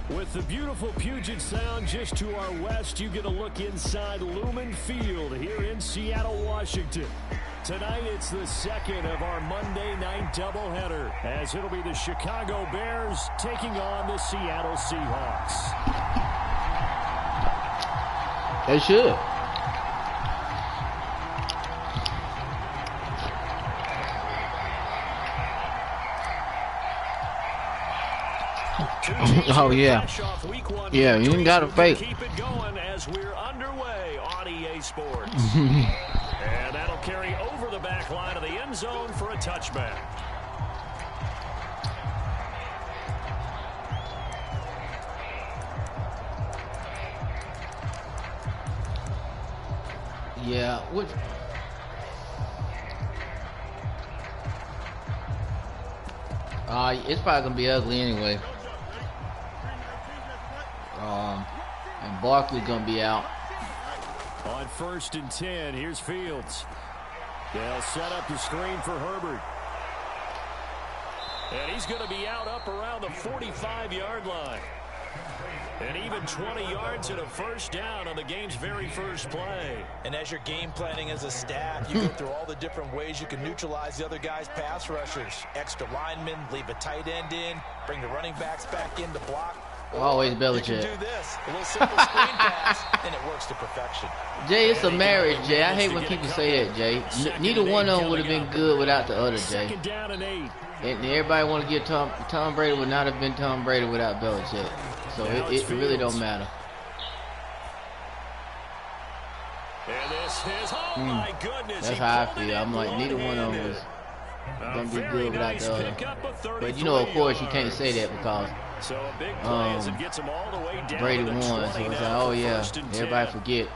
With the beautiful Puget Sound just to our west, you get a look inside Lumen Field here in Seattle, Washington. Tonight, it's the second of our Monday night doubleheader, as it'll be the Chicago Bears taking on the Seattle Seahawks. They should. Oh yeah, yeah. You ain't got to fake. Keep it going as we're underway on EA Sports, and that'll carry over the back line of the end zone for a touchback. Yeah, it's probably gonna be ugly anyway. And Barkley's gonna be out. On 1st and 10, here's Fields. They'll set up the screen for Herbert. And he's going to be out up around the 45-yard line. And even 20 yards and a first down on the game's very first play. And as you're game planning as a staff, you go through all the different ways you can neutralize the other guy's pass rushers. Extra linemen, leave a tight end in, bring the running backs back in to block. Always Belichick. You can do this. A little simple screen pass, and it works to perfection. Jay, it's a marriage, Jay. I hate when people say that, Jay. Neither one of them would have been good without the other, Jay. And everybody want to give Tom Brady would not have been Tom Brady without Belichick. So it really don't matter. And this is, oh my goodness. That's how I feel. I'm like, neither one of them was going to be good without the other. But, you know, of course, you can't say that because Brady won. So it's like, oh, yeah, everybody forget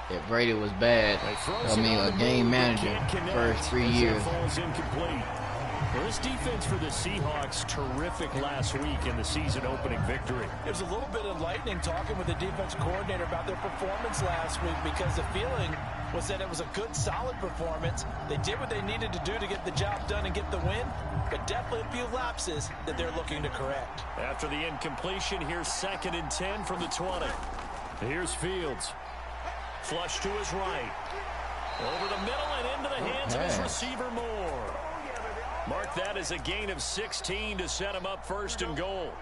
that Brady was bad. I mean, a game manager first 3 years. Well, this defense for the Seahawks, terrific last week in the season-opening victory. It was a little bit enlightening talking with the defense coordinator about their performance last week because the feeling was that it was a good, solid performance. They did what they needed to do to get the job done and get the win, but definitely a few lapses that they're looking to correct. After the incompletion, here's 2nd and 10 from the 20. Here's Fields. Flush to his right. Over the middle and into the hands of his receiver Moore. Mark that as a gain of 16 to set him up 1st and goal.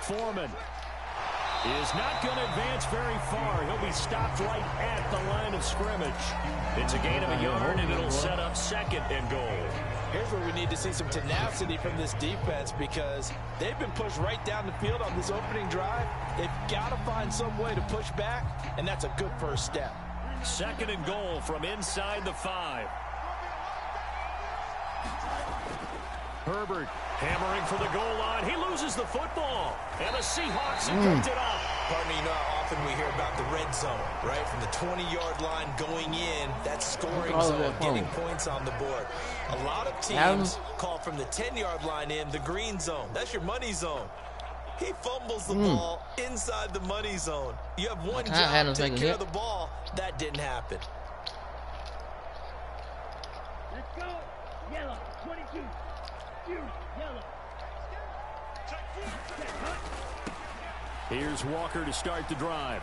Foreman is not going to advance very far. He'll be stopped right at the line of scrimmage. It's a gain of a yard, and it'll set up 2nd and goal. Here's where we need to see some tenacity from this defense because they've been pushed right down the field on this opening drive. They've got to find some way to push back, and that's a good first step. 2nd and goal from inside the 5. Herbert hammering for the goal line. He loses the football. And the Seahawks have picked it up. Pardon me, you know how often we hear about the red zone, right? From the 20-yard line going in, that scoring zone, getting points on the board. A lot of teams call from the 10-yard line in the green zone. That's your money zone. He fumbles the ball inside the money zone. You have one job to take care of the ball. That didn't happen. Let's go. Yellow, 22. Yellow. Here's Walker to start the drive.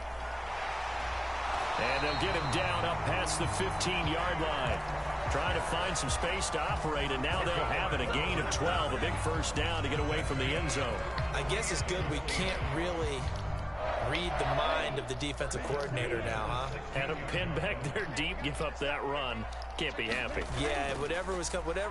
And they'll get him down up past the 15-yard line. Trying to find some space to operate, and now they'll have it. A gain of 12, a big first down to get away from the end zone. I guess it's good we can't really read the mind of the defensive coordinator now, huh? Had him pinned back there deep, give up that run. Can't be happy. Yeah, whatever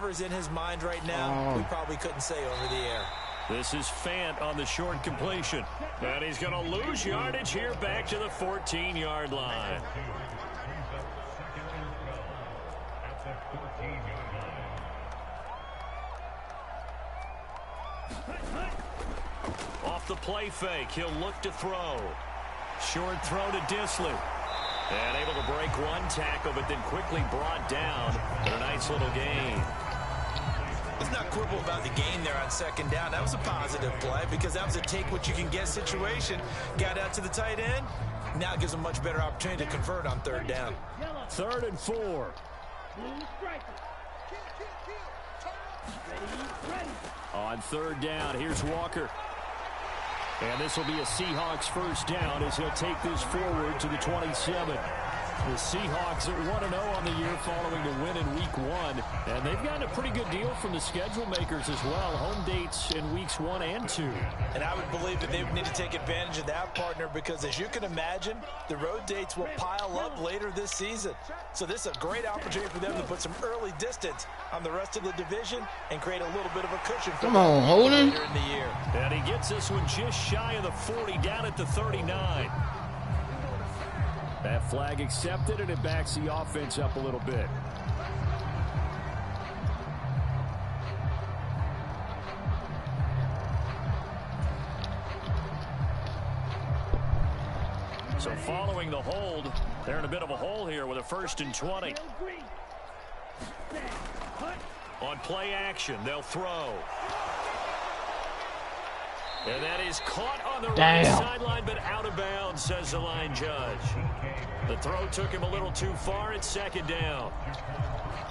is in his mind right now, we probably couldn't say over the air. This is Fant on the short completion. And he's going to lose yardage here back to the 14-yard line. Off the play fake, he'll look to throw. Short throw to Disley. And able to break one tackle, but then quickly brought down. But a nice little gain. Let's not quibble about the gain there on 2nd down. That was a positive play because that was a take-what-you-can-get situation. Got out to the tight end. Now it gives a much better opportunity to convert on 3rd down. 3rd and 4. On third down, here's Walker. And this will be a Seahawks first down as he'll take this forward to the 27. The Seahawks are 1-0 on the year following the win in Week 1. And they've gotten a pretty good deal from the schedule makers as well. Home dates in Weeks 1 and 2. And I would believe that they would need to take advantage of that, partner, because as you can imagine, the road dates will pile up later this season. So this is a great opportunity for them to put some early distance on the rest of the division and create a little bit of a cushion for Come on, Holden. later in the year. And he gets this one just shy of the 40, down at the 39. That flag accepted, and it backs the offense up a little bit. So following the hold, they're in a bit of a hole here with a 1st and 20. On play action, they'll throw. And that is caught on the right sideline, but out of bounds, says the line judge. The throw took him a little too far. It's 2nd down.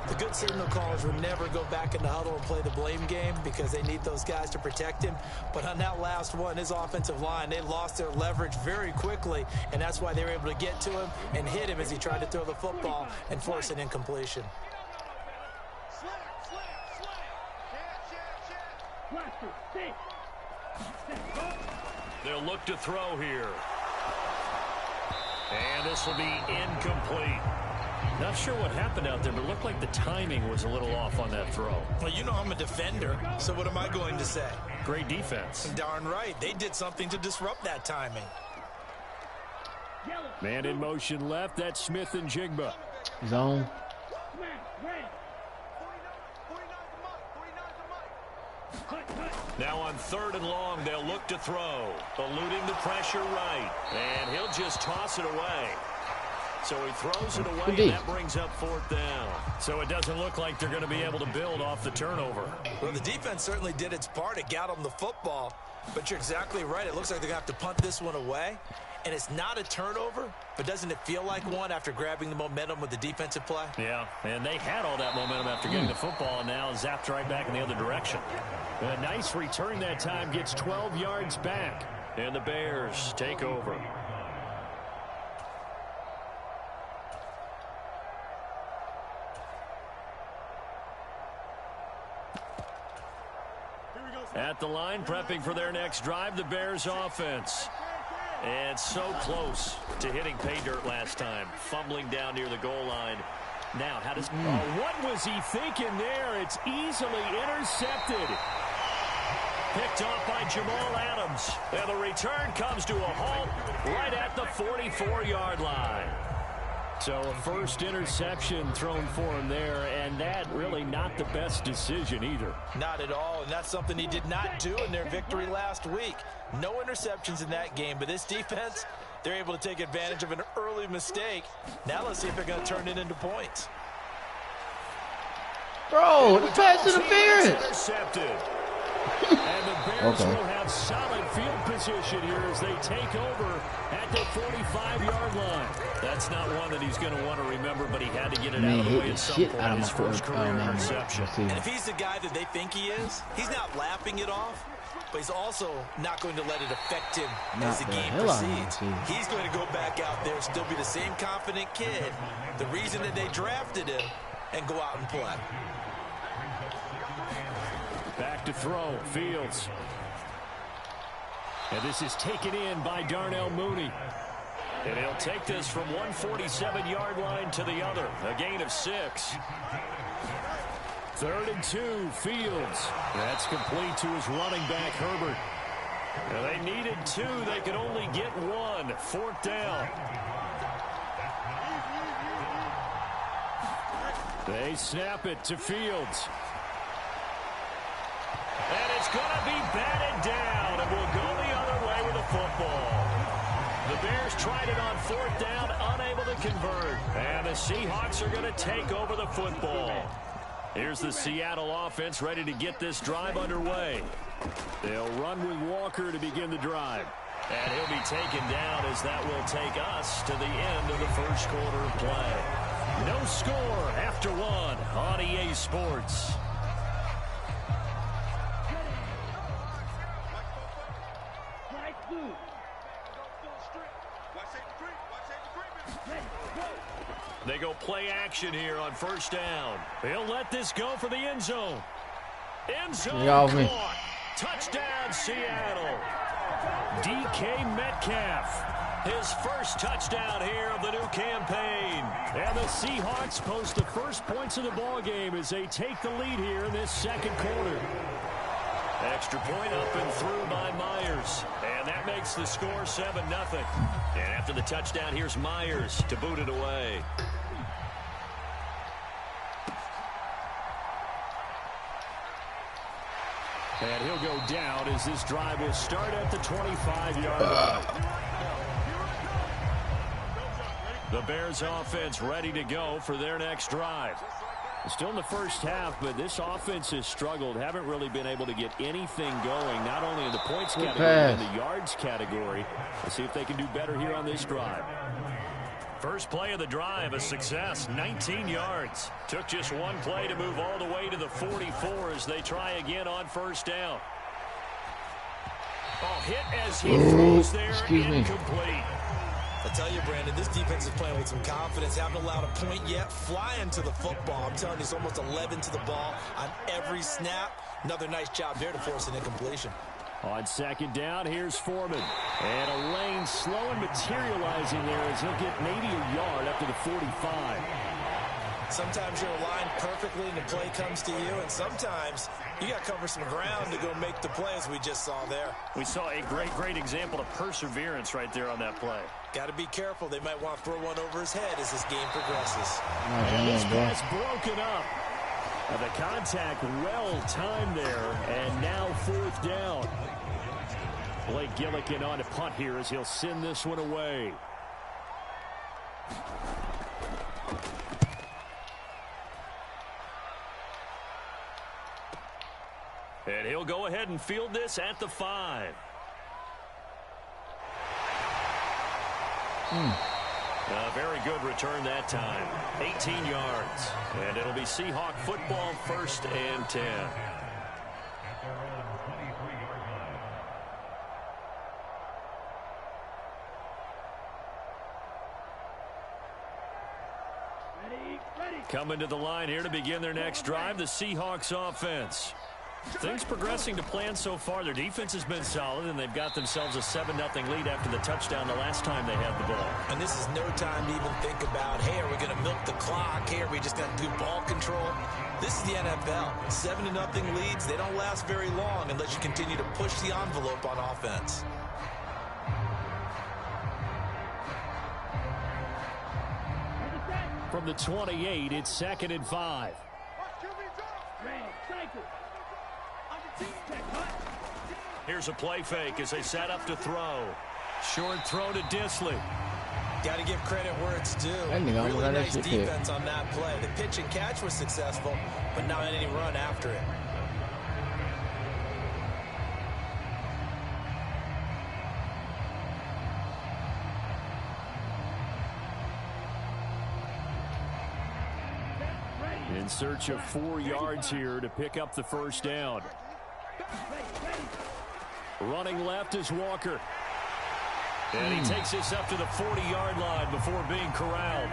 The good signal callers will never go back in the huddle and play the blame game because they need those guys to protect him. But on that last one, his offensive line, they lost their leverage very quickly, and that's why they were able to get to him and hit him as he tried to throw the football and force an incompletion. They'll look to throw here. And this will be incomplete. Not sure what happened out there, but it looked like the timing was a little off on that throw. Well, you know I'm a defender, so what am I going to say? Great defense. Darn right. They did something to disrupt that timing. Man in motion left. That's Smith and Jigba. Zone. Now on 3rd and long, they'll look to throw. Eluding the pressure right. And he'll just toss it away. So he throws it away, and that brings up 4th down. So it doesn't look like they're going to be able to build off the turnover. Well, the defense certainly did its part. It got them the football. But you're exactly right. It looks like they're going to have to punt this one away. And it's not a turnover, but doesn't it feel like one after grabbing the momentum with the defensive play? Yeah, and they had all that momentum after getting the football, and now zapped right back in the other direction. A nice return that time, gets 12 yards back, and the Bears take over. At the line, prepping for their next drive, the Bears offense. And so close to hitting pay dirt last time. Fumbling down near the goal line. Now, how does... Oh, what was he thinking there? It's easily intercepted. Picked off by Jamal Adams. And the return comes to a halt right at the 44-yard line. So a first interception thrown for him there, and that really not the best decision either. Not at all, and that's something he did not do in their victory last week. No interceptions in that game, but this defense, they're able to take advantage of an early mistake. Now let's see if they're going to turn it into points. Bro, the pass interference. Intercepted. And the Bears will have solid field position here as they take over at the 45-yard line. That's not one that he's going to want to remember, but he had to get it out of the way at some point. His first career interception. And if he's the guy that they think he is, he's not laughing it off, but he's also not going to let it affect him as the game proceeds. He's going to go back out there, still be the same confident kid, the reason that they drafted him, and go out and play. Back to throw, Fields. And this is taken in by Darnell Mooney. And he'll take this from one 47-yard line to the other. A gain of 6. 3rd and 2, Fields. That's complete to his running back, Herbert. And they needed 2. They could only get 1. 4th down. They snap it to Fields. And it's going to be batted down, and we'll go the other way with the football. The Bears tried it on 4th down, unable to convert. And the Seahawks are going to take over the football. Here's the Seattle offense ready to get this drive underway. They'll run with Walker to begin the drive. And he'll be taken down as that will take us to the end of the first quarter of play. No score after 1 on EA Sports. They go play action here on first down. They'll let this go for the end zone. End zone caught. Touchdown, Seattle. DK Metcalf. His first touchdown here of the new campaign. And the Seahawks post the first points of the ball game as they take the lead here in this second quarter. Extra point up and through by Myers. And that makes the score 7-0. And after the touchdown, here's Myers to boot it away. And he'll go down as this drive will start at the 25-yard line. The Bears offense ready to go for their next drive. Still in the first half, but this offense has struggled. Haven't really been able to get anything going, not only in the points category, but in the yards category. Let's see if they can do better here on this drive. First play of the drive, a success, 19 yards. Took just one play to move all the way to the 44 as they try again on first down. Oh, hit as he throws there, incomplete. I tell you, Brandon, this defense is playing with some confidence. Haven't allowed a point yet. Flying to the football. I'm telling you, it's almost 11 to the ball on every snap. Another nice job there to force an incompletion. On second down, here's Foreman. And a lane slow and materializing there as he'll get maybe a yard up to the 45. Sometimes you're aligned perfectly and the play comes to you, and sometimes you got to cover some ground to go make the play, as we just saw there. We saw a great example of perseverance right there on that play. Got to be careful. They might want to throw one over his head as this game progresses. And this pass broken up. And the contact well timed there, and now fourth down. Blake Gillikin on to punt here as he'll send this one away. And he'll go ahead and field this at the 5. A very good return that time. 18 yards. And it'll be Seahawk football, 1st and 10. Coming to the line here to begin their next drive, the Seahawks offense. Things progressing to plan so far. Their defense has been solid, and they've got themselves a 7-0 lead after the touchdown the last time they had the ball. And this is no time to even think about, hey, are we going to milk the clock? Hey, are we just going to do ball control? This is the NFL. 7-0 leads, they don't last very long unless you continue to push the envelope on offense. From the 28, it's 2nd and 5. Here's a play fake as they set up to throw. Short throw to Disley. Got to give credit where it's due. Really nice defense on that play. The pitch and catch was successful, but not any run after it. In search of 4 yards here to pick up the first down. Running left is Walker. And he takes this up to the 40-yard line before being corralled.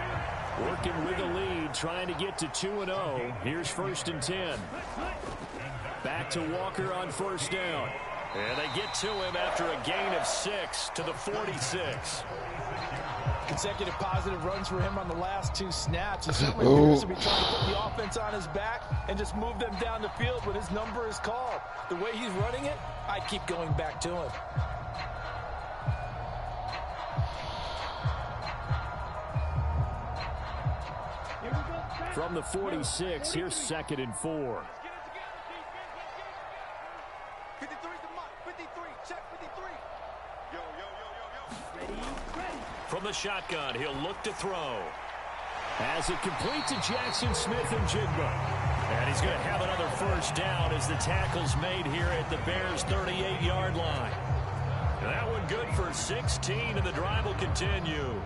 Working with a lead, trying to get to 2-0. Here's 1st and 10. Back to Walker on first down. And they get to him after a gain of 6 to the 46. Consecutive positive runs for him on the last 2 snaps. He certainly appears to be trying to put the offense on his back and just move them down the field when his number is called. The way he's running it, I'd keep going back to him. From the 46, here's 2nd and 4. From the shotgun, he'll look to throw. As it complete to Jackson Smith-Njigba. And he's going to have another first down as the tackle's made here at the Bears' 38-yard line. That one good for 16, and the drive will continue.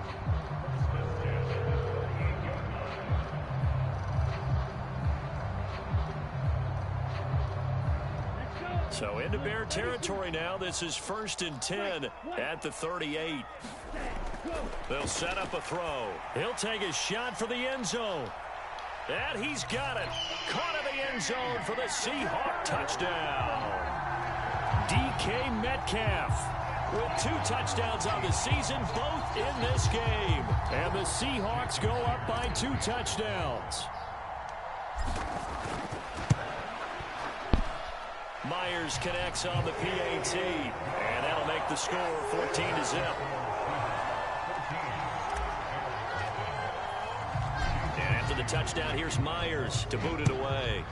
So into Bear territory now. This is 1st and 10 at the 38. They'll set up a throw. He'll take a shot for the end zone. And he's got it. Caught in the end zone for the Seahawk touchdown. DK Metcalf with 2 touchdowns on the season, both in this game. And the Seahawks go up by 2 touchdowns. Myers connects on the PAT, and that'll make the score 14-0. And after the touchdown, here's Myers to boot it away.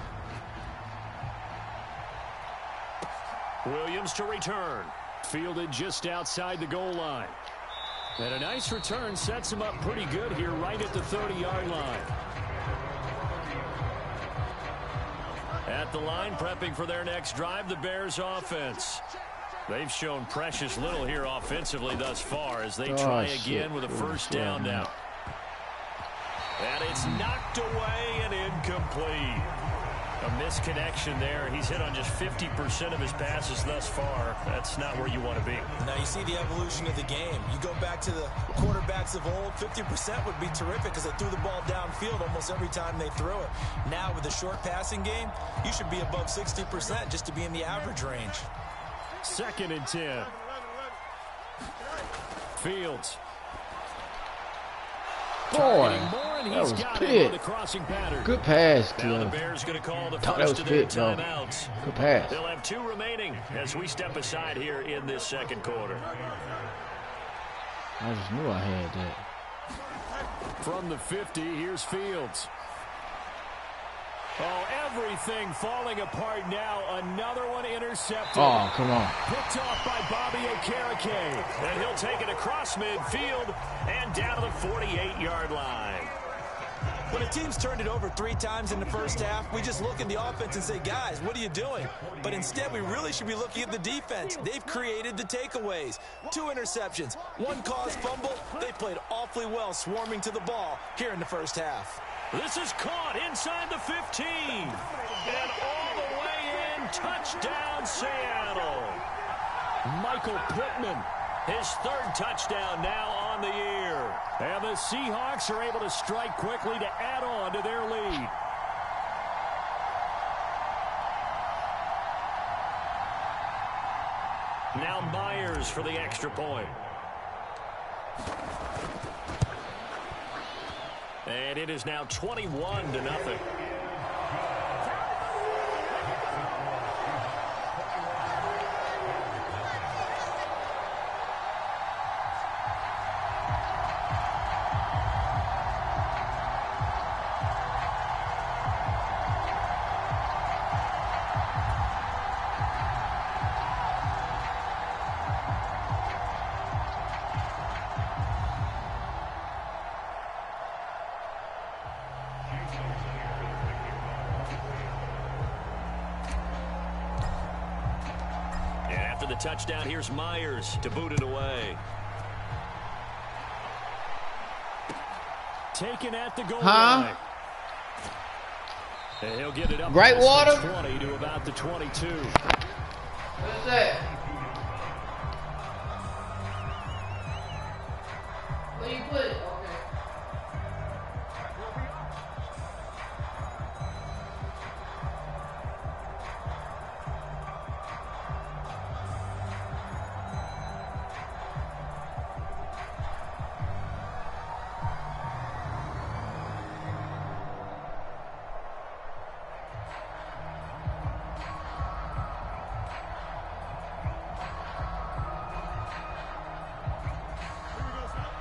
Williams to return. Fielded just outside the goal line. And a nice return sets him up pretty good here right at the 30-yard line. At the line, prepping for their next drive, the Bears offense. They've shown precious little here offensively thus far as they try again with a first down now. And it's knocked away and incomplete. A misconnection there. He's hit on just 50% of his passes thus far. That's not where you want to be. Now you see the evolution of the game. You go back to the quarterbacks of old, 50% would be terrific because they threw the ball downfield almost every time they threw it. Now with the short passing game, you should be above 60% just to be in the average range. 2nd and 10. Fields. Boy, that was pit. Good pass, Tim. Thought that was pit, though. Good pass. They'll have 2 remaining as we step aside here in this 2nd quarter. I just knew I had that. From the 50, here's Fields. Oh, everything falling apart now. Another one intercepted. Oh, come on. Picked off by Bobby Okereke. And he'll take it across midfield and down to the 48-yard line. When a team's turned it over 3 times in the first half, we just look at the offense and say, guys, what are you doing? But instead, we really should be looking at the defense. They've created the takeaways. 2 interceptions, 1 caused fumble. They played awfully well swarming to the ball here in the first half. This is caught inside the 15. And all the way in, touchdown Seattle. Michael Pittman, his 3rd touchdown now on the year. And the Seahawks are able to strike quickly to add on to their lead. Now Myers for the extra point. And it is now 21-0. The touchdown, here's Myers to boot it away. Taken at the goal line. And he'll get it up right water 20 to about the 22. What's that? Where you put it?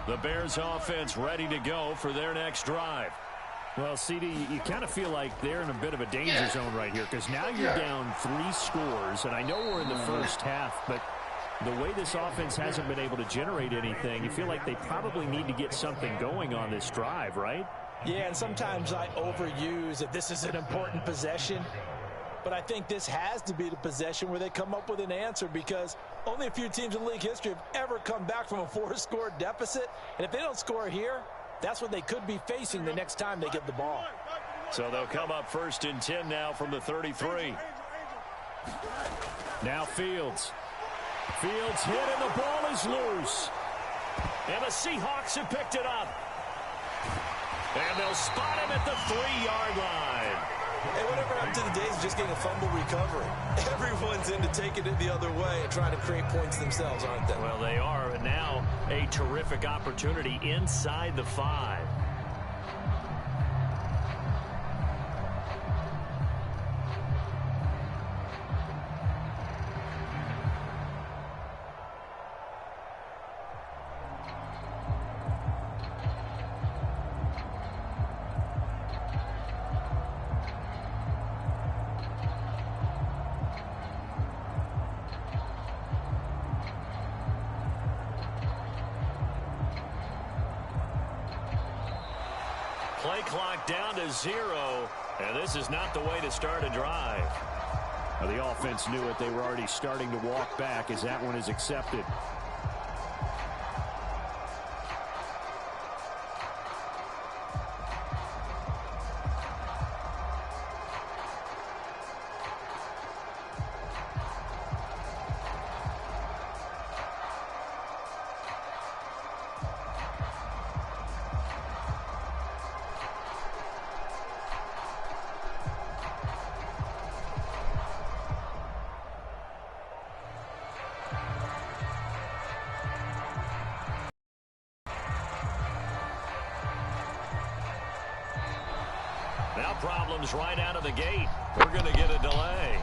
The Bears offense ready to go for their next drive. Well, CD, you kind of feel like they're in a bit of a danger zone right here because now you're down 3 scores, and I know we're in the first half, but the way this offense hasn't been able to generate anything, you feel like they probably need to get something going on this drive, right? Yeah, and sometimes I overuse that this is an important possession. But I think this has to be the possession where they come up with an answer because only a few teams in league history have ever come back from a 4-score deficit. And if they don't score here, that's what they could be facing the next time they get the ball. So they'll come up 1st and 10 now from the 33. Now Fields. Fields hit and the ball is loose. And the Seahawks have picked it up. And they'll spot him at the 3-yard line. Hey, whatever happened to the days of just getting a fumble recovery? Everyone's into taking it the other way and trying to create points themselves, aren't they? Well, they are. And now a terrific opportunity inside the 5. Play clock down to 0, and this is not the way to start a drive. Now, the offense knew it. They were already starting to walk back as that one is accepted. Now problems right out of the gate. We're going to get a delay.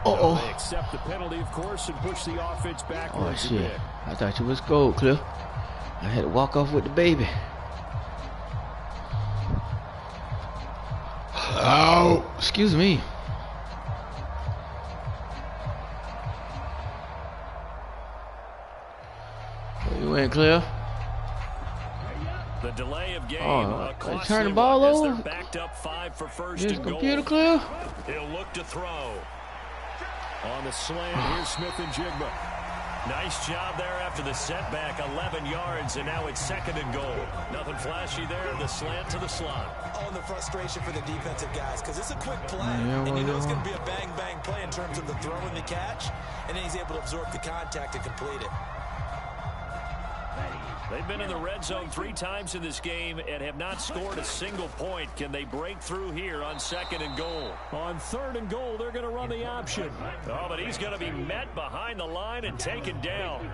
Uh-oh. They accept the penalty, of course, and push the offense backwards. Oh, shit. I thought you was gold, Cliff. I had to walk off with the baby. Oh, excuse me. Where you went, Cliff? The delay of game. They turn the ball over. They're backed up 5 for first Here's and computer, goal. Cliff. He'll look to throw. On the slant, here's Smith and Jigba. Nice job there after the setback. 11 yards, and now it's 2nd and goal. Nothing flashy there. The slant to the slot. Oh, and the frustration for the defensive guys, because it's a quick play. And you know it's going to be a bang-bang play in terms of the throw and the catch. And then he's able to absorb the contact and complete it. They've been in the red zone 3 times in this game and have not scored a single point. Can they break through here on 2nd and goal? On 3rd and goal, they're going to run the option. Oh, but he's going to be met behind the line and taken down.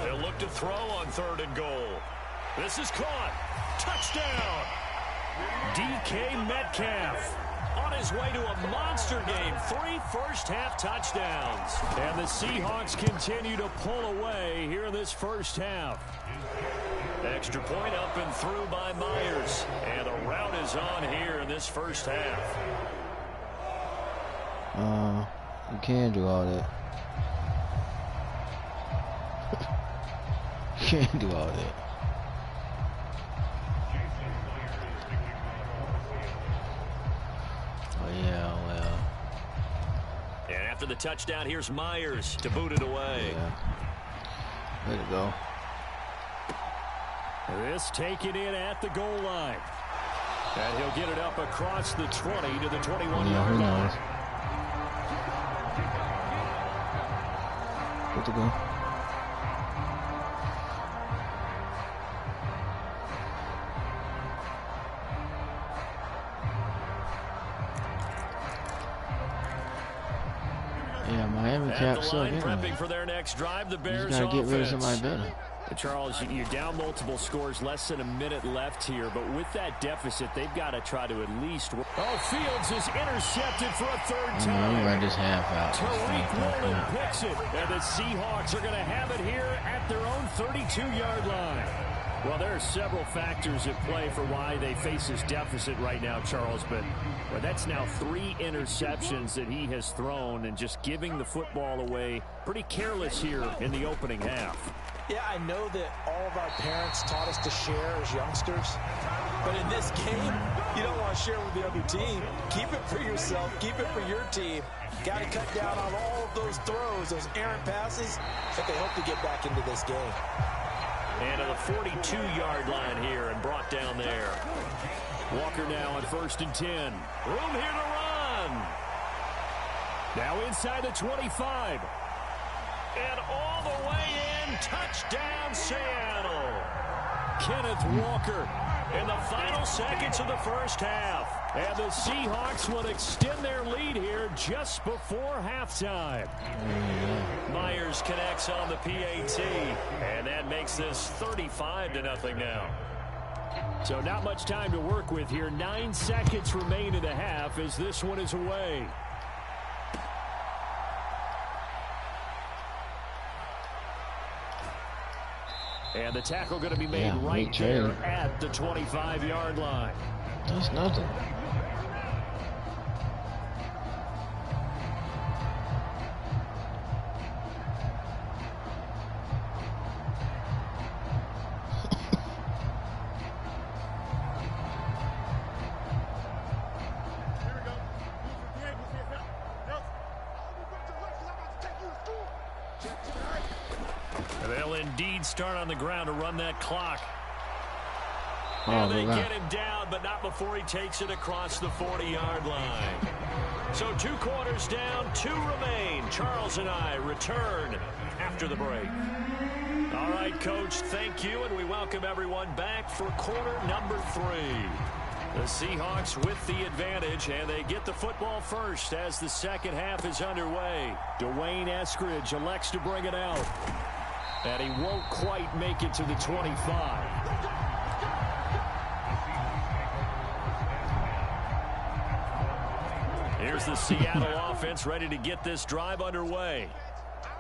They'll look to throw on 3rd and goal. This is caught. Touchdown. DK Metcalf. On his way to a monster game. 3 first-half touchdowns. And the Seahawks continue to pull away here in this first half. Extra point up and through by Myers. And the route is on here in this first half. You can do all that. You can't do all that. Yeah, well. And after the touchdown, here's Myers to boot it away. Yeah. Way to go. This taken in at the goal line. And he'll get it up across the 20 to the 21-yard line. Good to go. Yeah, Miami capped so prepping for their next drive. The Bears gotta get rid of somebody better. Charles, you're down multiple scores, less than a minute left here, but with that deficit, they've got to try to at least. Oh, Fields is intercepted for a 3rd time. I'm run this half out. Tariq Woolen picks it, and the Seahawks are going to have it here at their own 32-yard line. Well, there are several factors at play for why they face this deficit right now, Charles, but that's now 3 interceptions that he has thrown and just giving the football away pretty careless here in the opening half. Yeah, I know that all of our parents taught us to share as youngsters, but in this game, you don't want to share with the other team. Keep it for yourself. Keep it for your team. Got to cut down on all of those throws, those errant passes, that they hope to get back into this game. And to the 42-yard line here and brought down there. Walker now on 1st and 10. Room here to run. Now inside the 25. And all the way in. Touchdown, Seattle. Kenneth Walker in the final seconds of the first half. And the Seahawks will extend their lead here just before halftime. Myers connects on the PAT. And that makes this 35-0 now. So not much time to work with here. 9 seconds remain in the half as this one is away. And the tackle going to be made right there at the 25-yard line. That's nothing. They'll indeed start on the ground to run that clock. Oh, and they get him down, but not before he takes it across the 40-yard line. So 2 quarters down, 2 remain. Charles and I return after the break. All right, Coach, thank you, and we welcome everyone back for quarter number 3. The Seahawks with the advantage, and they get the football first as the second half is underway. Dwayne Eskridge elects to bring it out. And he won't quite make it to the 25. Here's the Seattle offense ready to get this drive underway.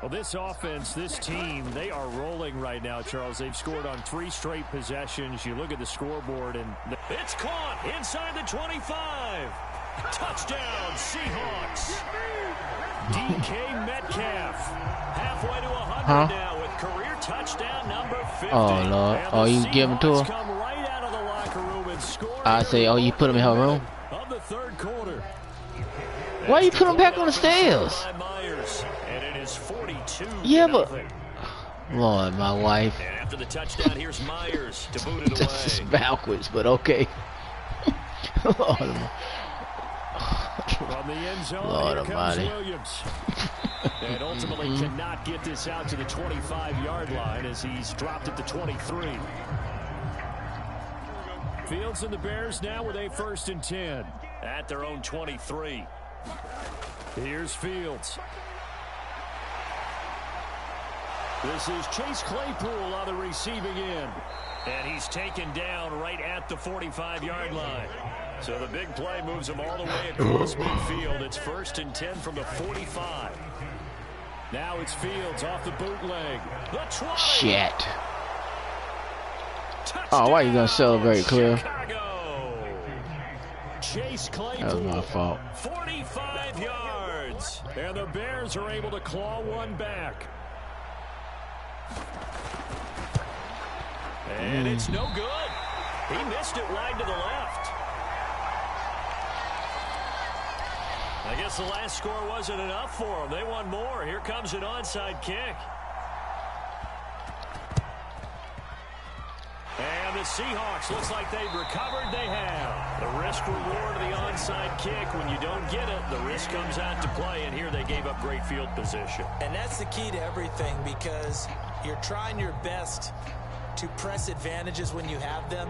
Well, this offense, this team, they are rolling right now, Charles. They've scored on 3 straight possessions. You look at the scoreboard, and it's caught inside the 25. Touchdown, Seahawks. DK Metcalf halfway to 100 now with career touchdown number 50. Oh, Lord. Oh, you give him to her? Come right out of the locker room and score. I say, oh, you put him in her room? Of the 3rd quarter. Why you put him back on the stairs? And it is 42. Yeah, but Lord, my wife. And after the touchdown, here's Myers to boot it away. This is backwards, but okay. Lord, from the end zone, Lord here comes Almighty. Williams. And ultimately cannot get this out to the 25-yard line as he's dropped it to 23. Fields and the Bears now with a 1st and 10 at their own 23. Here's Fields. This is Chase Claypool on the receiving end. And he's taken down right at the 45-yard line. So the big play moves him all the way across midfield. It's 1st and 10 from the 45. Now it's Fields off the bootleg. The 20. Shit. Touchdown, Oh, why are you going to celebrate, Clear? Chicago. Chase Claypool. That was my fault. 45 yards. And the Bears are able to claw one back. And it's no good. He missed it wide to the left. I guess the last score wasn't enough for them. They want more. Here comes an onside kick. And the Seahawks, looks like they've recovered. They have. The risk reward of the onside kick. When you don't get it, the risk comes out to play. And here they gave up great field position. And that's the key to everything, because you're trying your best to press advantages when you have them,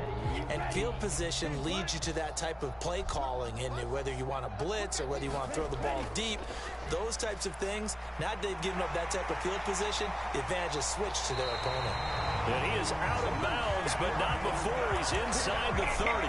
and field position leads you to that type of play calling. And whether you want to blitz or whether you want to throw the ball deep, those types of things, now that they've given up that type of field position, the advantage is switched to their opponent. And he is out of bounds, but not before he's inside the 30.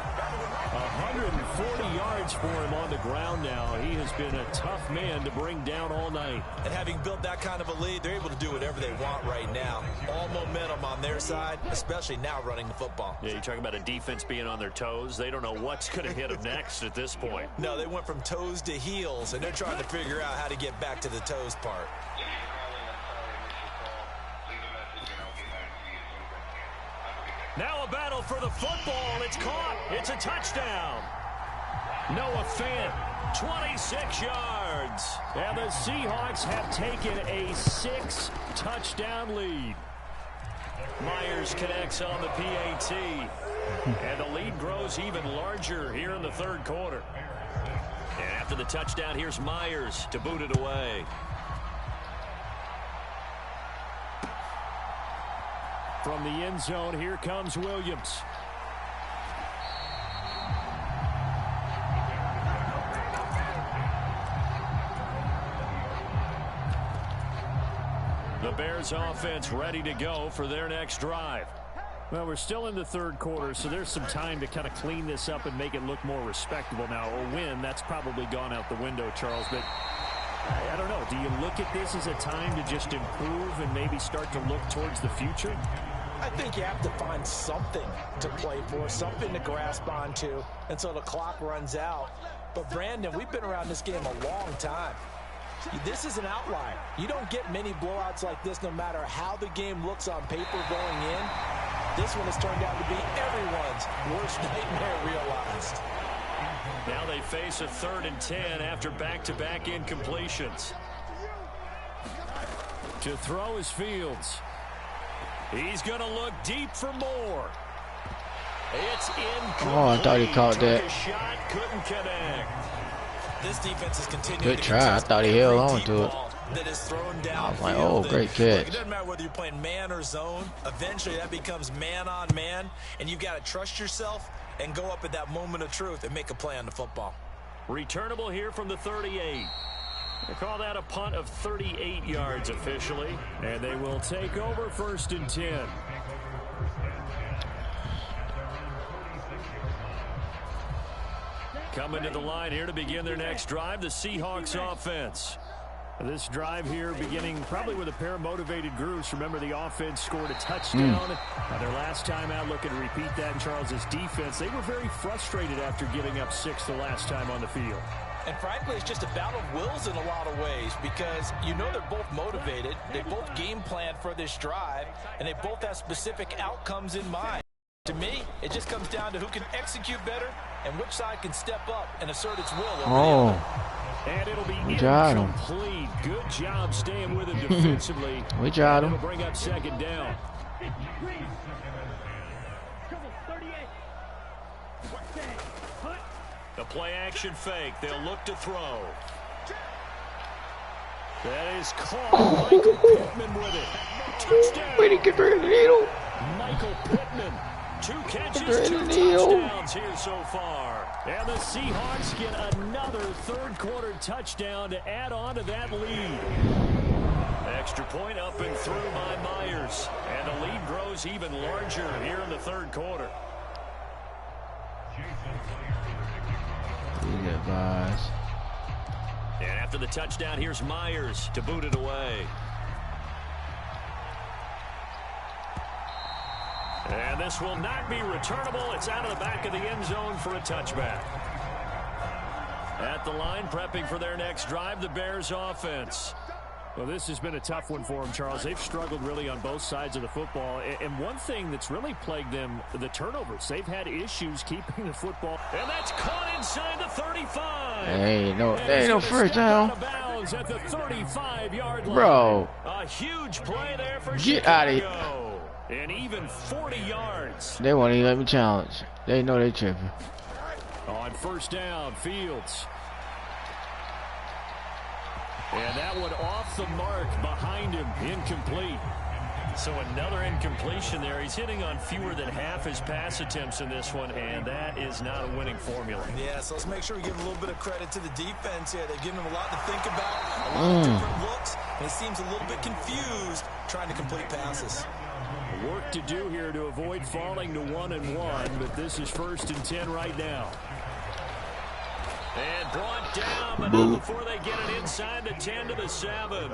140 yards for him on the ground now. He has been a tough man to bring down all night. And having built that kind of a lead, they're able to do whatever they want right now. All momentum on their side, especially now running the football. Yeah, you're talking about a defense being on their toes. They don't know what's going to hit them next at this point. No, they went from toes to heels, and they're trying to figure out how to get back to the toes part. Now a battle for the football. It's caught. It's a touchdown. Noah Fant, 26 yards. And the Seahawks have taken a 6-touchdown lead. Myers connects on the PAT. And the lead grows even larger here in the third quarter. And after the touchdown, here's Myers to boot it away. From the end zone, here comes Williams. The Bears offense ready to go for their next drive. Well, we're still in the third quarter, so there's some time to kind of clean this up and make it look more respectable now. A win, that's probably gone out the window, Charles, but I don't know. Do you look at this as a time to just improve and maybe start to look towards the future? I think you have to find something to play for, something to grasp onto until the clock runs out. But, Brandon, we've been around this game a long time. This is an outlier. You don't get many blowouts like this no matter how the game looks on paper going in. This one has turned out to be everyone's worst nightmare realized. Now they face a 3rd and 10 after back-to-back incompletions. To throw is Fields. He's going to look deep for more. It's incomplete. Oh, I thought he caught that. A shot, couldn't connect. This defense is continuing. Good try. I thought he held on to it. That is thrown down. I was like, oh, great catch. It doesn't matter whether you're playing man or zone. Eventually, that becomes man on man, and you've got to trust yourself and go up at that moment of truth and make a play on the football. Returnable here from the 38. They call that a punt of 38 yards officially, and they will take over 1st and 10. Coming to the line here to begin their next drive, the Seahawks offense. This drive here beginning probably with a pair of motivated groups. Remember, the offense scored a touchdown. Their last time out, looking to repeat that in Charles's defense. They were very frustrated after giving up 6 the last time on the field. And frankly, it's just a battle of wills in a lot of ways because you know they're both motivated. They both game planned for this drive, and they both have specific outcomes in mind. To me, it just comes down to who can execute better and which side can step up and assert its will over the other. And it'll be incomplete. Good job staying with him defensively. We got him. It'll bring up 2nd down. The play action fake. They'll look to throw. That is caught. Michael Pittman with it. Touchdown. Way to get rid of the needle. Michael Pittman. 2 catches, 2 touchdowns here so far. And the Seahawks get another third quarter touchdown to add on to that lead. Extra point up and through by Myers. And the lead grows even larger here in the third quarter. And after the touchdown, here's Myers to boot it away. And this will not be returnable. It's out of the back of the end zone for a touchback. At the line, prepping for their next drive, the Bears offense. Well, this has been a tough one for them, Charles. They've struggled really on both sides of the football. And one thing that's really plagued them, the turnovers. They've had issues keeping the football. And that's caught inside the 35. Hey, no, there ain't no first down. At the 35-yard line. Bro. A huge play there for Get Chicago. out of here. And even 40 yards. They won't even let me challenge. They know they tripping. On 1st down, Fields. And that one off the mark behind him, incomplete. So another incompletion there. He's hitting on fewer than half his pass attempts in this one, and that is not a winning formula. Yeah, so let's make sure we give a little bit of credit to the defense here. They've given him a lot to think about, a lot of different looks, and he seems a little bit confused trying to complete passes. Work to do here to avoid falling to 1-1, but this is 1st and 10 right now. And brought down, but not before they get it inside the 10 to the 7.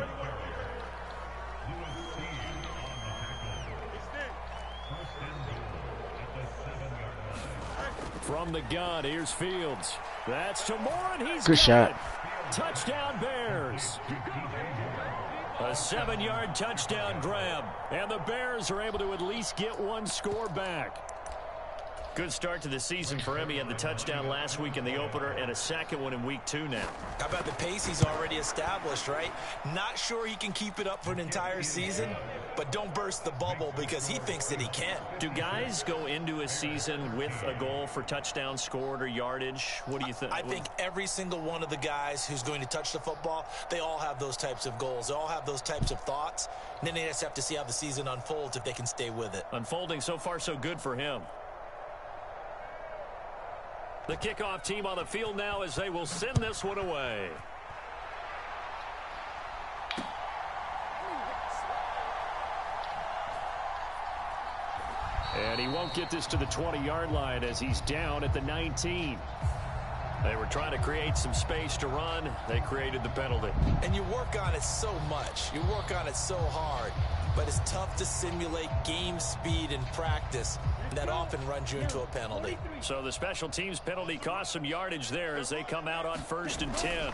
From the gun, here's Fields. That's to Moore, and he's good shot. Touchdown Bears. A 7-yard touchdown grab, and the Bears are able to at least get one score back. Good start to the season for him. He had the touchdown last week in the opener and a second one in week 2 now. How about the pace he's already established, right? Not sure he can keep it up for an entire season, but don't burst the bubble because he thinks that he can. Do guys go into a season with a goal for touchdown scored or yardage? What do you think? I think every single one of the guys who's going to touch the football, they all have those types of goals. They all have those types of thoughts. And then they just have to see how the season unfolds if they can stay with it. Unfolding so far so good for him. The kickoff team on the field now as they will send this one away. And he won't get this to the 20-yard line as he's down at the 19. They were trying to create some space to run. They created the penalty. And you work on it so much. You work on it so hard. But it's tough to simulate game speed in practice. That often runs you into a penalty. So the special teams penalty cost some yardage there as they come out on 1st and 10.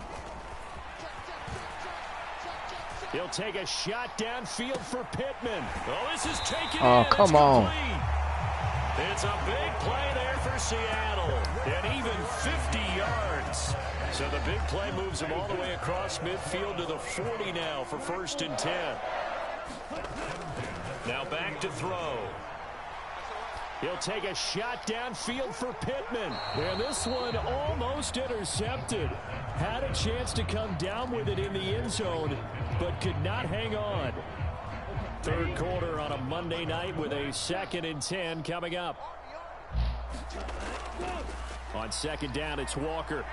He'll take a shot downfield for Pittman. Oh, this is taken in. Oh, come on. It's a big play there for Seattle. And even 50 yards. So the big play moves him all the way across midfield to the 40 now for 1st and 10. Now back to throw. He'll take a shot downfield for Pittman. And this one almost intercepted. Had a chance to come down with it in the end zone, but could not hang on. Third quarter on a Monday night with a 2nd and 10 coming up. On 2nd down, it's Walker.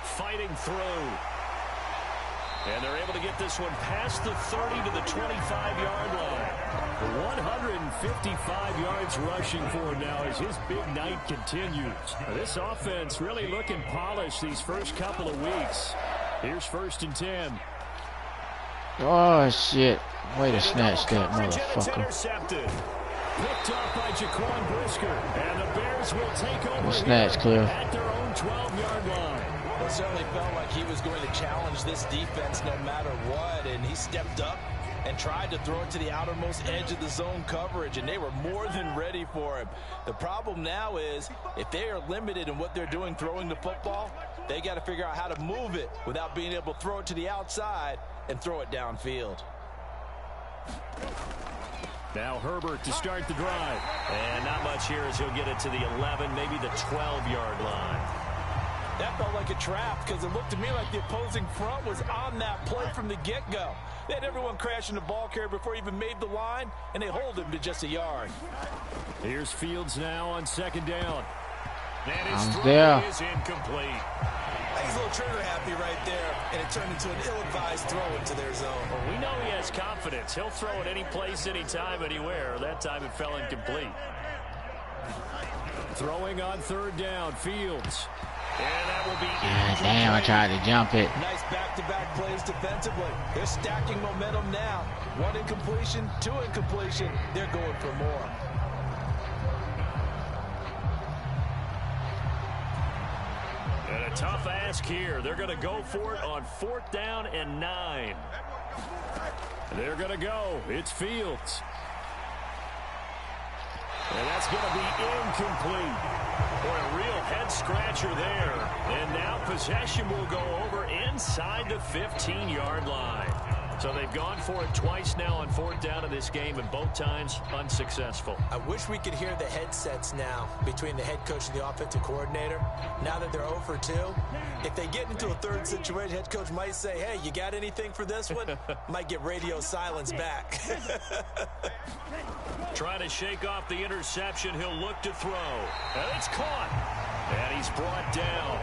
Fighting through. And they're able to get this one past the 30 to the 25-yard line. 155 yards rushing for him now as his big night continues. This offense really looking polished these first couple of weeks. Here's 1st and 10. Oh, shit. Way to snatch that motherfucker. Intercepted. Picked up by Jaquan Brisker. And the Bears will take over snatch clear at their own 12-yard line. Well, it certainly felt like he was going to challenge this defense no matter what, and he stepped up and tried to throw it to the outermost edge of the zone coverage, and they were more than ready for him. The problem now is if they are limited in what they're doing throwing the football, they got to figure out how to move it without being able to throw it to the outside and throw it downfield. Now Herbert to start the drive. And not much here as he'll get it to the 11, maybe the 12-yard line. That felt like a trap because it looked to me like the opposing front was on that play from the get-go. They had everyone crashing the ball carrier before he even made the line, and they hold him to just a yard. Here's Fields now on 2nd down. And his throw there. is incomplete. He's a little trigger happy right there, and it turned into an ill-advised throw into their zone. Well, we know he has confidence. He'll throw it any place, anytime, anywhere. That time it fell incomplete. Throwing on 3rd down, Fields. And that will be damn, I tried to jump it. Nice back-to-back plays defensively. They're stacking momentum now. 1 incompletion, 2 incompletion. They're going for more. And a tough ask here. They're going to go for it on 4th down and 9. They're going to go. It's Fields. And that's going to be incomplete. Boy, a real head-scratcher there. And now possession will go over inside the 15-yard line. So they've gone for it twice now on 4th down in this game, and both times unsuccessful. I wish we could hear the headsets now between the head coach and the offensive coordinator. Now that they're 0 for 2, if they get into a 3rd situation, head coach might say, hey, you got anything for this one? Might get radio silence back. Trying to shake off the interception. He'll look to throw. And it's caught. And he's brought down.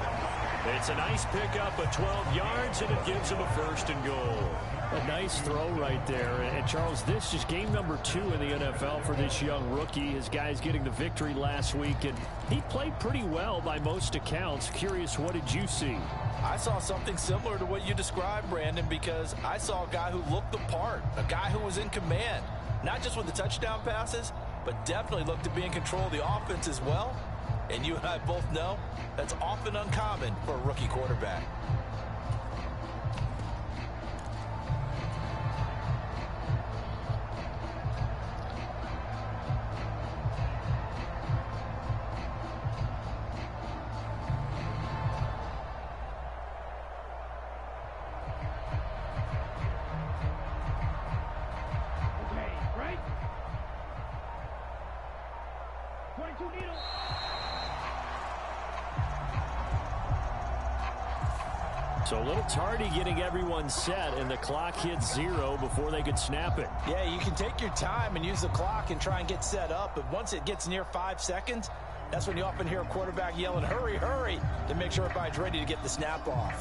It's a nice pickup of 12 yards, and it gives him a 1st and goal. A nice throw right there. And Charles, this is game number 2 in the NFL for this young rookie. His guys getting the victory last week, and he played pretty well by most accounts. Curious, what did you see? I saw something similar to what you described, Brandon, because I saw a guy who looked the part, a guy who was in command, not just with the touchdown passes, but definitely looked to be in control of the offense as well. And you and I both know that's often uncommon for a rookie quarterback. So a little tardy getting everyone set, and the clock hits 0 before they could snap it. Yeah, you can take your time and use the clock and try and get set up, but once it gets near 5 seconds, that's when you often hear a quarterback yelling, hurry, hurry, to make sure everybody's ready to get the snap off.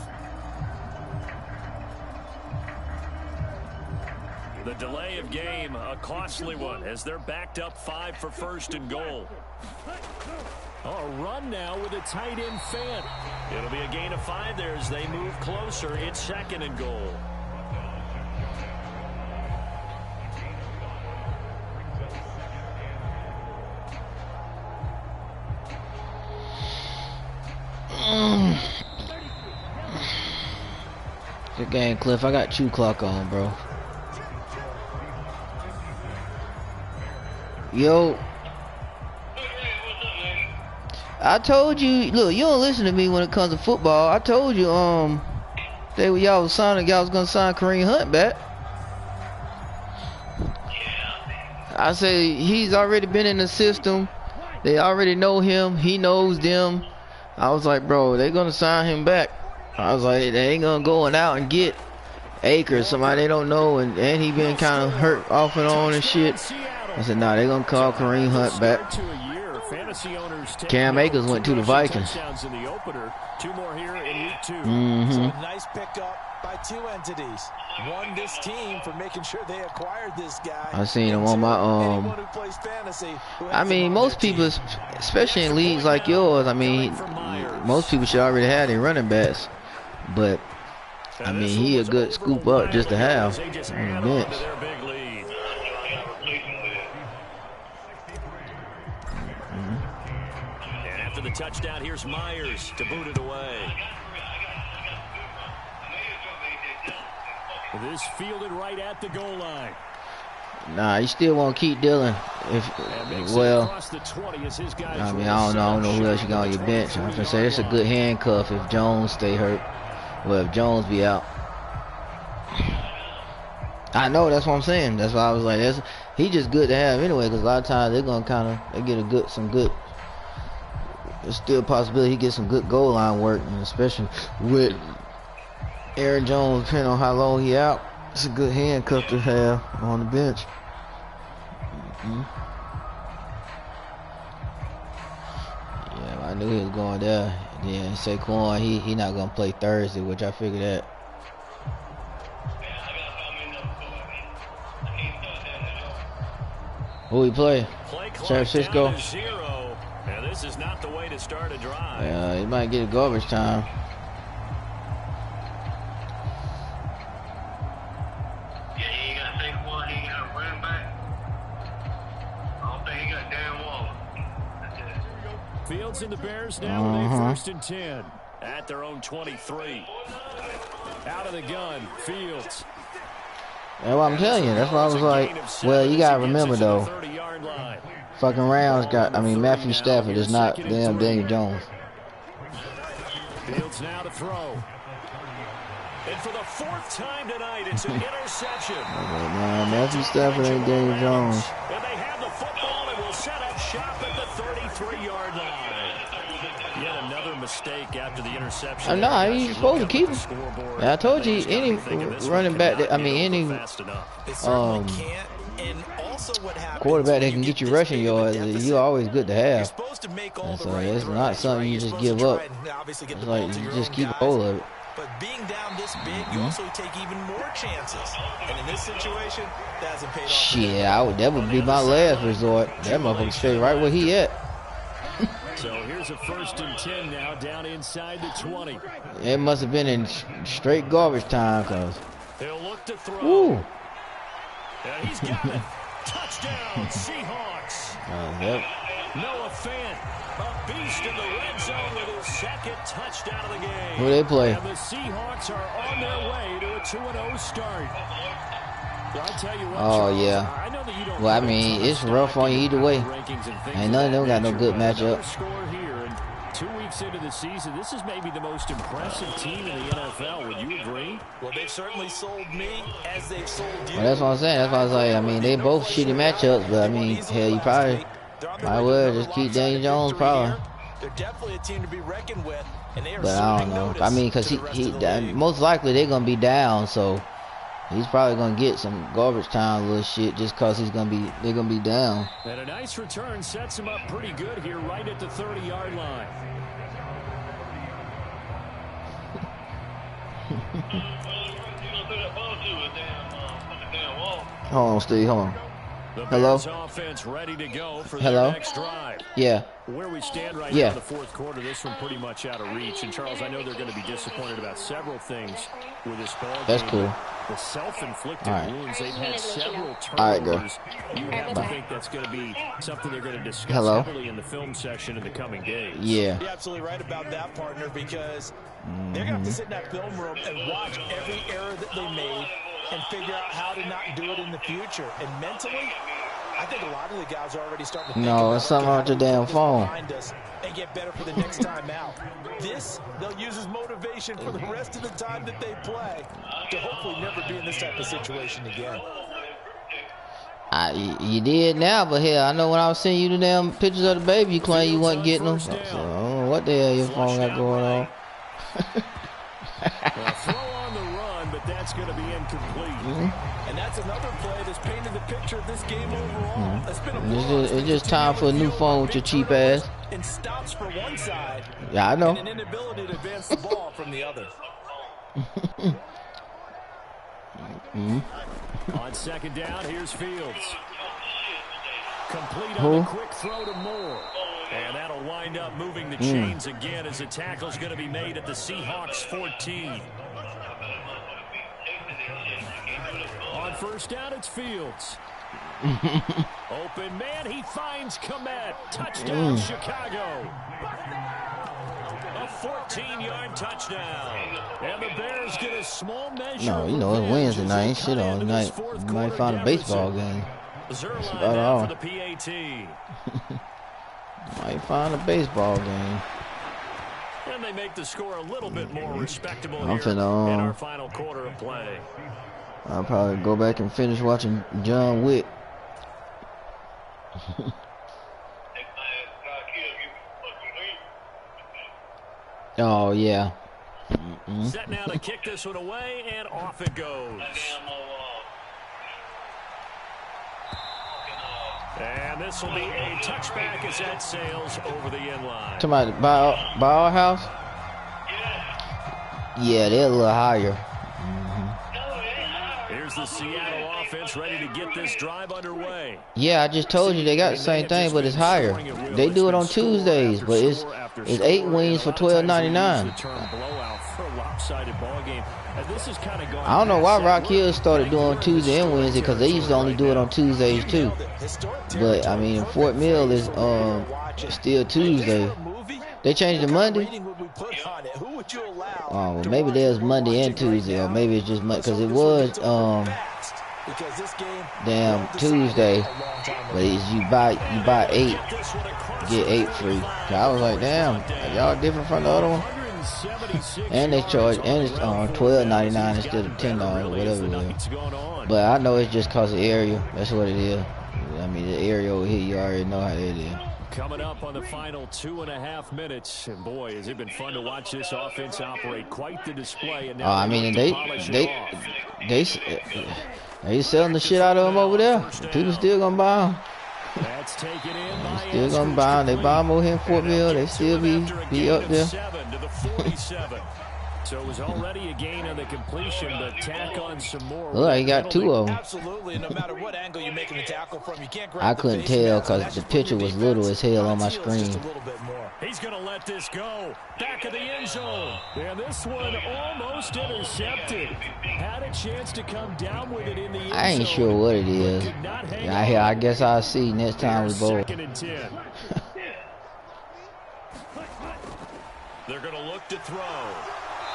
The delay of game, a costly one, as they're backed up 5 for 1st and goal. Oh, a run now with a tight end Fant. It'll be a gain of 5 there as they move closer. It's 2nd and goal. Good game, Cliff. I got chew clock on, bro. Yo. I told you, look, you don't listen to me when it comes to football. I told you, y'all was gonna sign Kareem Hunt back. I say he's already been in the system. They already know him. He knows them. I was like, bro, they're gonna sign him back. I was like, they ain't gonna go out and get Akers, somebody they don't know, and he been kind of hurt off and on and shit. I said, nah, they're gonna call Kareem Hunt back. Cam Akers went to the Vikings. 2 more here in week 2. So a nice pickup by 2 entities. One, this team for making sure they acquired this guy. I seen him on my I mean, most people, especially in leagues like yours, I mean, most people should already have their running backs. But I mean, he a good scoop up just to have on the bench. After the touchdown, here's Myers to boot it away. This fielded right at the goal line. Nah, you still want to keep Dillon. Well, I mean, I don't know who else you got on your bench. I'm gonna say it's a good handcuff if Jones stay hurt. Well, if Jones be out. I know, that's what I'm saying. That's why I was like, he just good to have anyway, because a lot of times they're gonna they get some good. There's still a possibility he gets some good goal line work, and especially with Aaron Jones, depending on how long he out, it's a good handcuff to have on the bench. Yeah, I knew he was going there. Then Saquon, he not gonna play Thursday, which I figured that. Who he play? San Francisco. And this is not the way to start a drive. Yeah, he might get a garbage time. Fields and the Bears now with a 1st and 10 at their own 23. Out of the gun, Fields. That's what I'm telling you. That's why I was like, well, you gotta remember though, fucking Rams Matthew Stafford is not damn Daniel Jones. Fields now to throw. And for the 4th time tonight, it's an interception. Man, Matthew Stafford ain't Daniel Jones. And they have the football and will set up shop at the 33-yard line. Yet another mistake after the interception. No, he's supposed to keep him. I told you, any running back, any quarterback that can get you rushing yards, you're always good to have. And so it's not something you just give up. It's like you just keep hold of it. But being down this big, you also take even more chances. And in this situation, that hasn't paid off. Shit, that would be my last resort. That motherfucker stay right where he at. So here's a 1st and 10 now, down inside the 20. It must have been in straight garbage time, cause. He'll look to throw. Woo. And he's got it. Touchdown, Seahawks. Yep. Noah Fant, a beast in the red zone with his 2nd touchdown of the game. Who they play? And the Seahawks are on their way to a 2-0 start. Well, I tell you what, Charles, yeah. I know that you don't well, I mean, it's rough on you either way. Ain't none of them got no good matchup. Score here, and 2 weeks into the season, this is maybe the most impressive team in the NFL. Would you agree? Well, they've certainly sold me as they've sold you. Well, that's what I'm saying. That's why I was like, I mean, they both shitty matchups, but I mean, hell, you probably Might well just keep Daniel Jones probably. They're definitely a team to be reckoned with, and they are. But I don't know. I mean, because he most likely they're gonna be down, so he's probably gonna get some garbage time little shit just cause they're gonna be down. And a nice return sets him up pretty good here, right at the 30-yard line. Hold on, Steve. Hold on. Hello? Offense ready to go for Hello? their next drive. Yeah. Where we stand right now in the fourth quarter, this one pretty much out of reach. And Charles, I know they're going to be disappointed about several things with this ball game. That's cool. The self-inflicted wounds, they've had several turnovers. All right, girl. You have to think that's going to be something they're going to discuss heavily in the film session in the coming days. Yeah. You're absolutely right about that, partner, because they're going to have to sit in that film room and watch every error that they made and figure out how to not do it in the future. And mentally, I think a lot of the guys are already starting to think about it's something on your damn phone. And get better for the next time out. This, they'll use as motivation for the rest of the time that they play to hopefully never be in this type of situation again. You did now, but hell, I know when I was sending you the damn pictures of the baby, you claimed you wasn't getting them. So, I don't know what the hell your phone got going on. Well, throw on the run, but that's going to be incomplete. And that's another play that's painted the picture of this game overall. It's just time for a new phone with your cheap ass. And stops for one side. Yeah, I know. And an inability to advance the ball from the other. On second down, here's Fields. Complete on a quick throw to Moore. And that'll wind up moving the chains again as the tackle's going to be made at the Seahawks 14. On first down, it's Fields. Open man, he finds Kmet. Touchdown, Chicago. A 14-yard touchdown. And the Bears get a small measure. No, you know, it's Wednesday night. Ain't shit on tonight. You might find a baseball game. That's about all. For the PAT. Might find a baseball game. And they make the score a little bit more respectable I'm here finna, in our final quarter of play. I'll probably go back and finish watching John Wick. Oh, yeah. Set now to kick this one away, and off it goes. And this will be a touchback as that sails over the end line. Somebody by our house? Yeah, they're a little higher. Here's the Seattle offense ready to get this drive underway. Yeah, I just told you they got the same thing, but it's higher. They do it on Tuesdays, but it's 8 wings for $12.99. I don't know why Rock Hill started doing Tuesday and Wednesday, because they used to only do it on Tuesdays too. But I mean, Fort Mill is still Tuesday. They changed to Monday. Oh, well, maybe there's Monday and Tuesday, or maybe it's just Monday, because it was damn Tuesday. But it's you buy 8, get 8 free. So I was like, damn, y'all different from the other one. And they charge, and it's $12.99 instead of $10, whatever it is. But I know it's just cause of area. That's what it is. I mean, the area over here, you already know how it is. Coming up on the final 2.5 minutes, and boy, has it been fun to watch this offense operate. Quite the display. And now I mean, they selling the shit out of them over there. People still gonna buy them. That's taken in by still gonna buy them. They buy them over here in Fort Mill. They still be up there. 7 to the 47. So it was already a gain on the completion, but tack on some more. Look, he got 2 of them. Absolutely, no matter what angle you're making the tackle from, you can't grab I couldn't tell because the picture was little as hell on my screen. He's going to let this go. Back of the end zone. And this one almost intercepted. Had a chance to come down with it in the end zone. I ain't sure what it is. I guess I'll see next time we bowl. 2nd and 10. They're going to look to throw.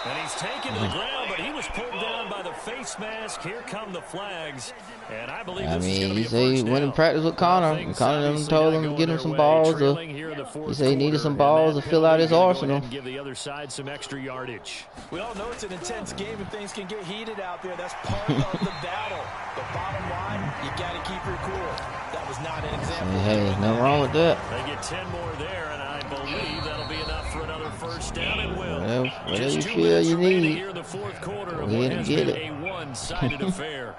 And he's taken to the ground, but he was pulled down by the face mask. Here come the flags. And I believe he said he went in practice with Connor. And Connor told him to get him some balls. He said he needed some balls to fill out his arsenal. Give the other side some extra yardage. We all know it's an intense game and things can get heated out there. That's part of the battle. But bottom line, you got to keep your cool. That was not an example. Hey, nothing wrong with that. They get 10 more there, and I believe that'll be enough for another first down and will. Whatever you feel you need. Here in the fourth quarter Go of ahead what and has get been it. a one-sided affair.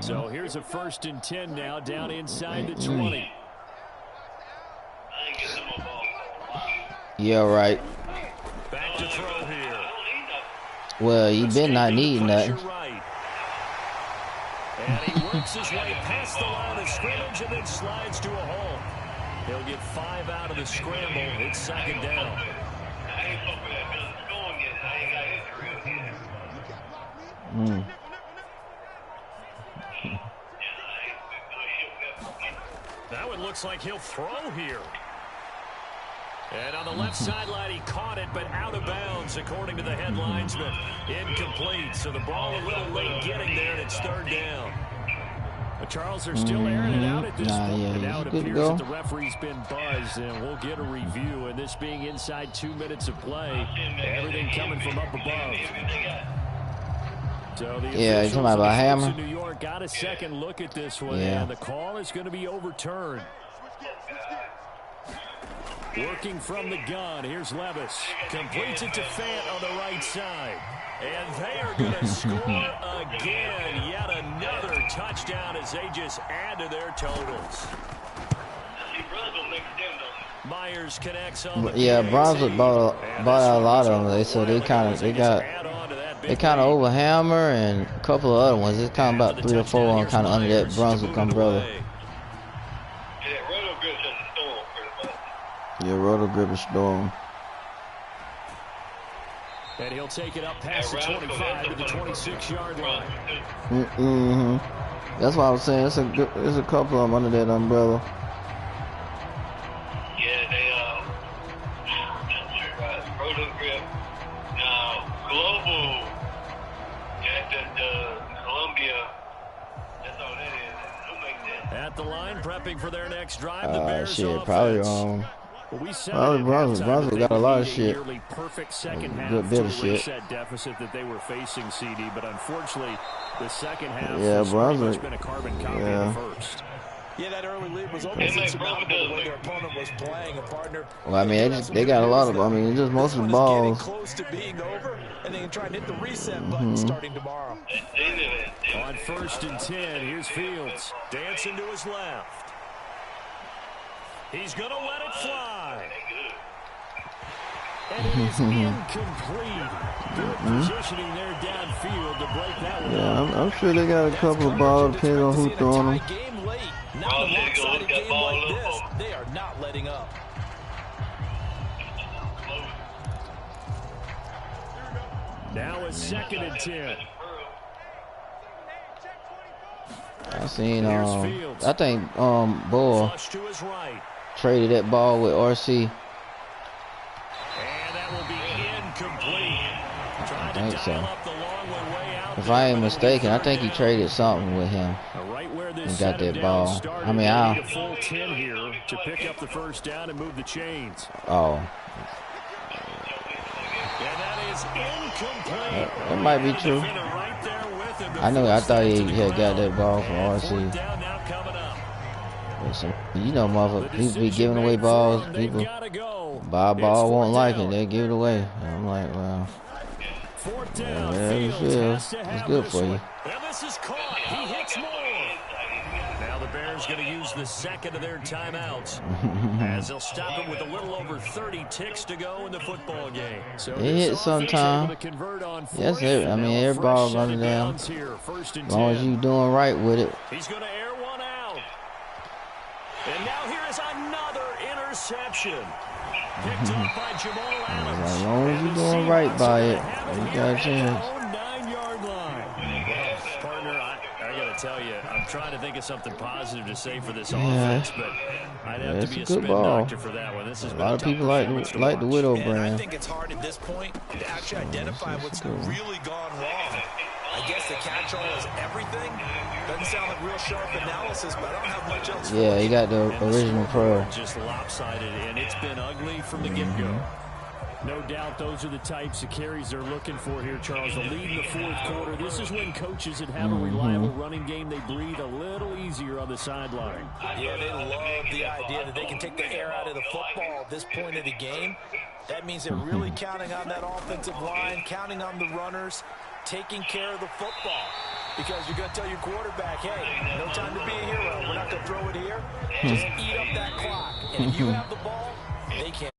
So here's a 1st and 10 now, down inside the 20. Yeah, right. Back to throw here. Well, you been not needing nothing. Right. And he works his way past the line of scrimmage and then slides to a hole. He'll get 5 out of the scramble. It's 2nd down. That one looks like he'll throw here. And on the left sideline, he caught it, but out of bounds, according to the headlines, but incomplete. So the ball a little late getting there, and it's 3rd down. The Charles are still airing it out at this point. Yeah, and now it appears that the referee's been buzzed, and we'll get a review. And this being inside 2 minutes of play, everything coming from up above. So the you're talking about Hammer? New York got a second look at this one, and the call is going to be overturned. Working from the gun, here's Levis. Completes it to Fant on the right side. And they are going to score again. Yet another touchdown as they just add to their totals. Myers connects on the Brunswick bought out a lot of them. So they kind of over Hammer and a couple of other ones. It's kind of about 3 or 4 on kind of under that Brunswick umbrella. Yeah, Roto Grip is Storm. And he'll take it up past the 25 to the 26-yard line. That's why I was saying there's a couple of them under that umbrella. Yeah, they Roto Grip. Global. The Columbia. That's all that is. Who makes that? At the line, prepping for their next drive. The Bears shit, probably Brunswick got a lot of shit. Perfect second half good bit of shit. That deficit that they were facing, CD, but unfortunately, the second half has Brunswick been a carbon copy of the first. Yeah, that early lead was almost insurmountable the way their opponent was playing a partner. Well, I mean, they got a lot of. I mean, just most of the balls. Close to being over, and they can try and hit the reset button starting tomorrow. On 1st and 10, here's Fields dancing to his left. He's going to let it fly. And it is incomplete. Good positioning there downfield to break that one. Yeah, I'm sure they got a couple of balls depending on who throwing them. Not a lopsided game like this. They are not letting up. Now a 2nd and 10. I seen I think Bull traded that ball with RC. And that will be incomplete. I think so. If I ain't mistaken, I think he traded something with him and got that ball. I mean, a full 10 here to pick up the first down and move the chains. Oh. And that is incomplete. That might be true. I thought he had got that ball from RC. You know, motherfucker, people be giving away balls. People buy a ball, won't like it, they give it away. I'm like, well, it's good for you. And this is caught. He hits more. Now the Bears going to use the second of their timeouts as they'll stop it with a little over 30 ticks to go in the football game. So it hits sometime. Yes, I mean, every ball running down. As long as you doing right with it. He's going to air one out. And now here is another interception. Picked up by Jamal Adams. As long as you're doing right by it, you got a chance. 9-yard line. Partner, I got to tell you, I'm trying to think of something positive to say for this offense, but I'd have to be a spin doctor for that one. This is a lot of people like the Widow brand. I think it's hard at this point to actually identify what's really gone wrong. I guess the catch-all is everything. Doesn't sound like real sharp analysis, but I don't have much else. Yeah, you got the original pro. Just lopsided, and it's been ugly from the get-go. No doubt those are the types of carries they're looking for here, Charles. The lead in the fourth quarter. This is when coaches that have a reliable running game, they breathe a little easier on the sideline. Yeah, they love the idea that they can take the air out of the football at this point of the game. That means they're really counting on that offensive line, counting on the runners, taking care of the football. Because you're going to tell your quarterback, hey, no time to be a hero. We're not going to throw it here. Just eat up that clock. And if you have the ball, they can't.